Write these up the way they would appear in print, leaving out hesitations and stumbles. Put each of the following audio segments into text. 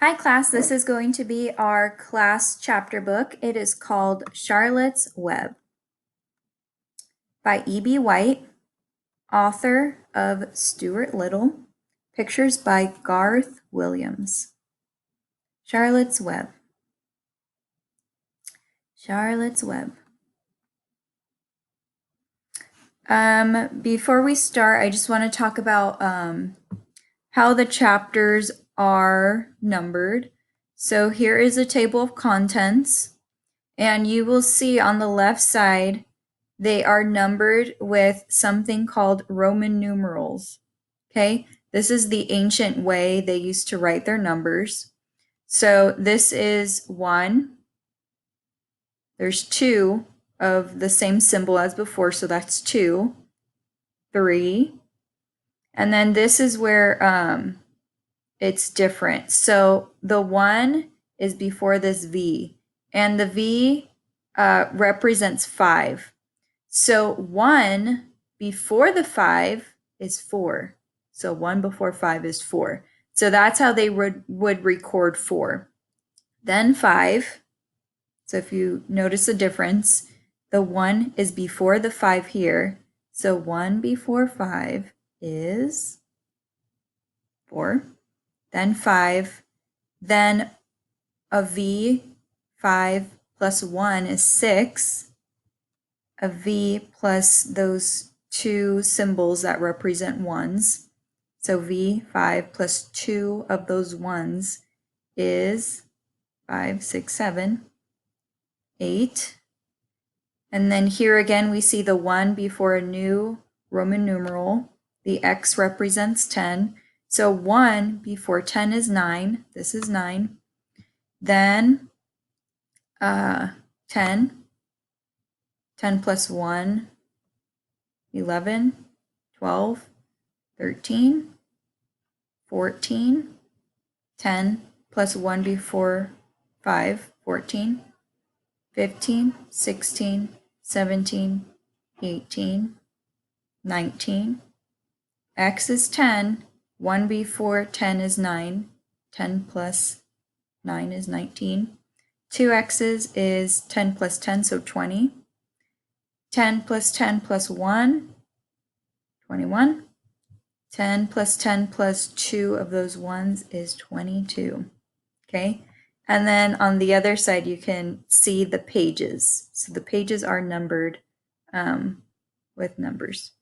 Hi class, this is going to be our class chapter book. It is called Charlotte's Web by E.B. White, author of Stuart Little, pictures by Garth Williams. Charlotte's Web. Charlotte's Web. Before we start, I just want to talk about how the chapters are numbered. So here is a table of contents, and you will see on the left side they are numbered with something called Roman numerals. Okay, this is the ancient way they used to write their numbers. So this is 1. There's 2 of the same symbol as before, so that's 2, 3, and then this is where it's different. So the 1 is before this V, and the V represents 5. So 1 before the 5 is 4. So 1 before 5 is 4. So that's how they would record 4. Then 5. So if you notice the difference, the 1 is before the 5 here. So 1 before 5 is 4. Then 5. Then a V, 5 plus 1 is 6. A V plus those 2 symbols that represent 1s. So V, 5 plus 2 of those 1s is 5, 6, 7, 8. And then here again we see the 1 before a new Roman numeral. The X represents 10. So 1 before 10 is 9. This is 9. Then 10. 10 plus 1, 11, 12, 13, 14, 10 plus 1 before 5, 14, 15, 16, 17, 18, 19. X is 10. 1 before 10 is 9. 10 plus 9 is 19. 2 X's is 10 plus 10, so 20. 10 plus 10 plus 1, 21. 10 plus 10 plus 2 of those 1s is 22. Okay, and then on the other side you can see the pages. So the pages are numbered with numbers.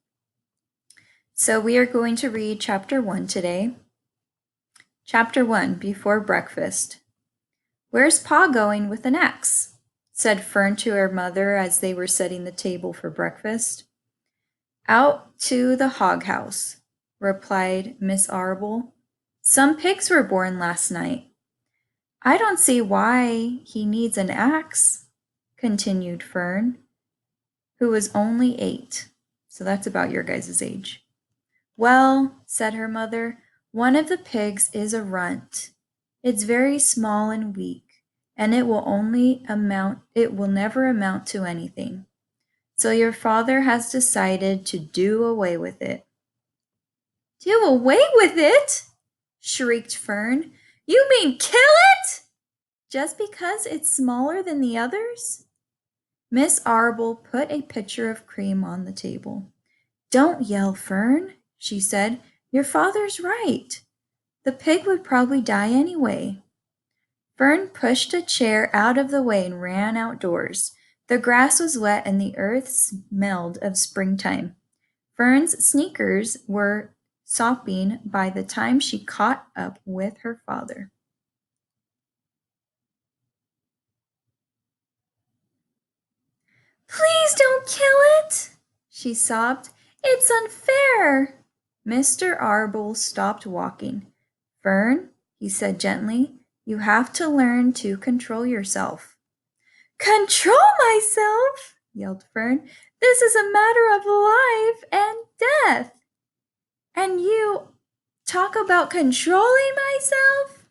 So we are going to read chapter 1 today. Chapter 1, Before Breakfast. "Where's Pa going with an axe?" said Fern to her mother as they were setting the table for breakfast. "Out to the hog house," replied Miss Arable. "Some pigs were born last night." "I don't see why he needs an axe," continued Fern, who was only 8. So that's about your guys' age. "Well," said her mother, "one of the pigs is a runt. It's very small and weak, and it will never amount to anything. So your father has decided to do away with it." "Do away with it?" shrieked Fern. "You mean kill it? Just because it's smaller than the others?" Miss Arable put a pitcher of cream on the table. "Don't yell, Fern," she said. "Your father's right. The pig would probably die anyway." Fern pushed a chair out of the way and ran outdoors. The grass was wet and the earth smelled of springtime. Fern's sneakers were sopping by the time she caught up with her father. "Please don't kill it," she sobbed. "It's unfair." Mr. Arble stopped walking. "Fern," he said gently, "you have to learn to control yourself." "Control myself?" yelled Fern. "This is a matter of life and death. And you talk about controlling myself?"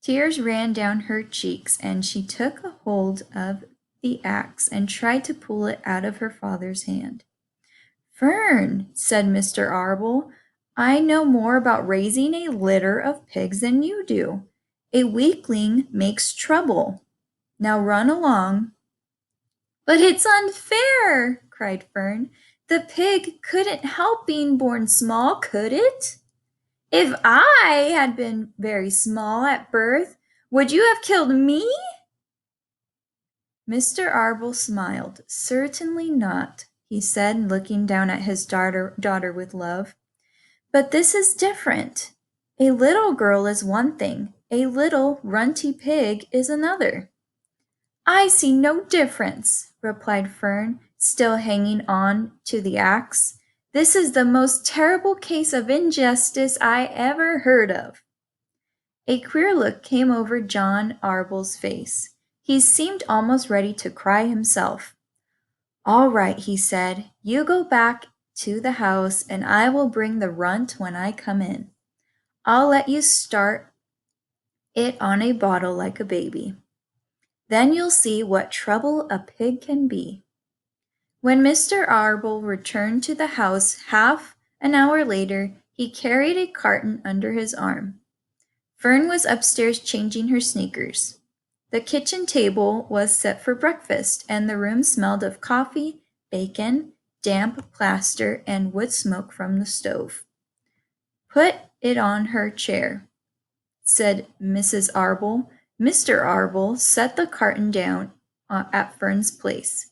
Tears ran down her cheeks, and she took a hold of the axe and tried to pull it out of her father's hand. "Fern," said Mr. Arble, I know more about raising a litter of pigs than you do. A weakling makes trouble. Now run along." "But it's unfair!" cried Fern. "The pig couldn't help being born small, could it? If I had been very small at birth, would you have killed me?" Mr. Arble smiled. "Certainly not," he said, looking down at his daughter with love. "But this is different. A little girl is one thing, a little runty pig is another." "I see no difference," replied Fern, still hanging on to the axe. "This is the most terrible case of injustice I ever heard of." A queer look came over John Arble's face. He seemed almost ready to cry himself. "All right," he said. "You go back to the house, and I will bring the runt when I come in. I'll let you start it on a bottle like a baby. Then you'll see what trouble a pig can be." When Mr. Arble returned to the house half an hour later, he carried a carton under his arm. Fern was upstairs changing her sneakers. The kitchen table was set for breakfast, and the room smelled of coffee, bacon, damp plaster, and wood smoke from the stove. "Put it on her chair," said Mrs. Arble. Mr. Arble set the carton down at Fern's place.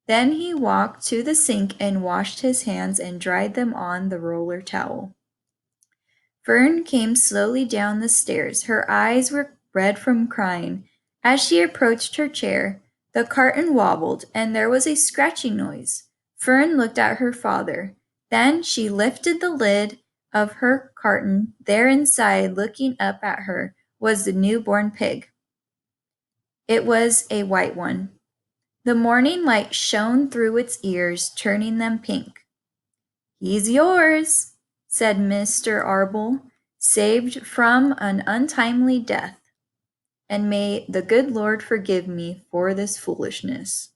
Then he walked to the sink and washed his hands and dried them on the roller towel. Fern came slowly down the stairs. Her eyes were red from crying. As she approached her chair, the carton wobbled, and there was a scratching noise. Fern looked at her father. Then she lifted the lid of her carton. There inside, looking up at her, was the newborn pig. It was a white one. The morning light shone through its ears, turning them pink. "He's yours," said Mr. Arble, "saved from an untimely death. And may the good Lord forgive me for this foolishness."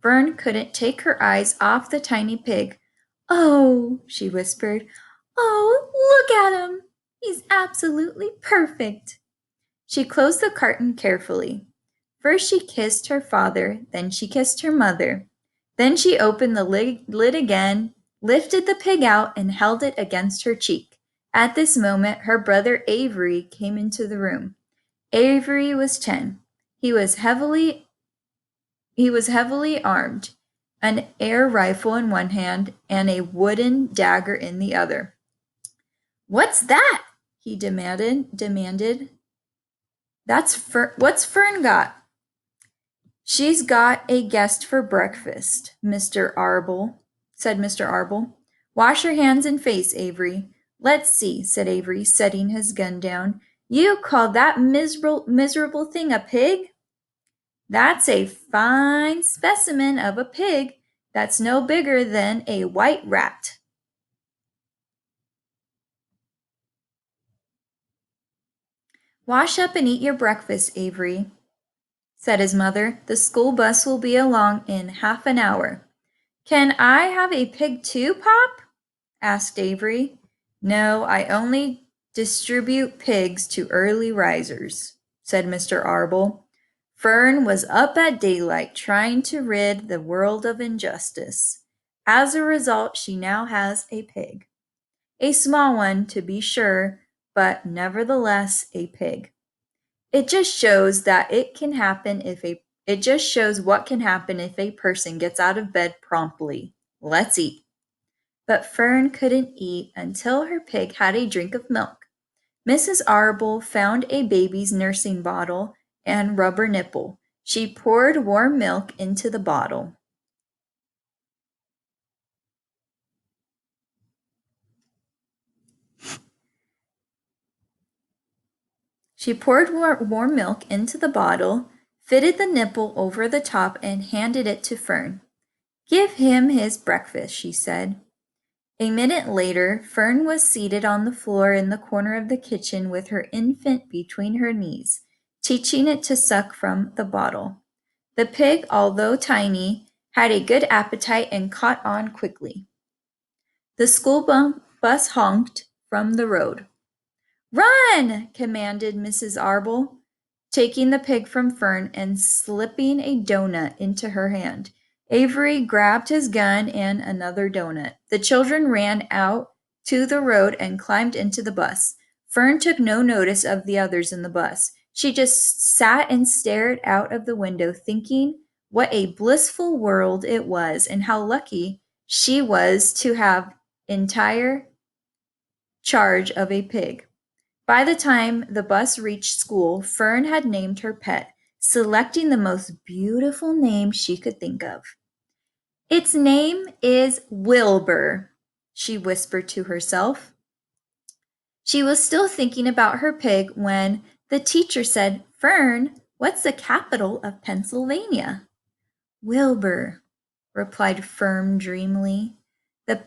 Fern couldn't take her eyes off the tiny pig. "Oh," she whispered, "oh, look at him! He's absolutely perfect." She closed the carton carefully. First she kissed her father, then she kissed her mother. Then she opened the lid again, lifted the pig out, and held it against her cheek. At this moment, her brother Avery came into the room. Avery was 10. He was heavily armed, an air rifle in one hand and a wooden dagger in the other. "What's that?" he demanded. What's Fern got?" "She's got a guest for breakfast, said Mr. Arble. "Wash your hands and face, Avery." "Let's see," said Avery, setting his gun down. "You call that miserable thing a pig?" "That's a fine specimen of a pig. That's no bigger than a white rat." "Wash up and eat your breakfast, Avery," said his mother. "The school bus will be along in half an hour." "Can I have a pig too, Pop?" asked Avery. "No, I only distribute pigs to early risers," said Mr. Arble. Fern was up at daylight trying to rid the world of injustice. As a result, she now has a pig. A small one, to be sure, but nevertheless a pig. It just shows what can happen if a person gets out of bed promptly. Let's eat. But Fern couldn't eat until her pig had a drink of milk. Mrs. Arble found a baby's nursing bottle and rubber nipple. She poured warm milk into the bottle. She poured warm milk into the bottle, fitted the nipple over the top, and handed it to Fern. "Give him his breakfast," she said. A minute later, Fern was seated on the floor in the corner of the kitchen with her infant between her knees, teaching it to suck from the bottle. The pig, although tiny, had a good appetite and caught on quickly. The school bus honked from the road. "Run!" commanded Mrs. Arble, taking the pig from Fern and slipping a donut into her hand. Avery grabbed his gun and another donut. The children ran out to the road and climbed into the bus. Fern took no notice of the others in the bus. She just sat and stared out of the window, thinking what a blissful world it was and how lucky she was to have entire charge of a pig. By the time the bus reached school, Fern had named her pet, selecting the most beautiful name she could think of. "Its name is Wilbur," she whispered to herself. She was still thinking about her pig when the teacher said, "Fern, what's the capital of Pennsylvania?" "Wilbur," replied Fern dreamily. The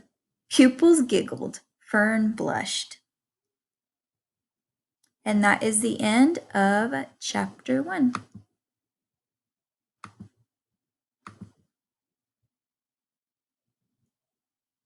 pupils giggled. Fern blushed. And that is the end of chapter 1.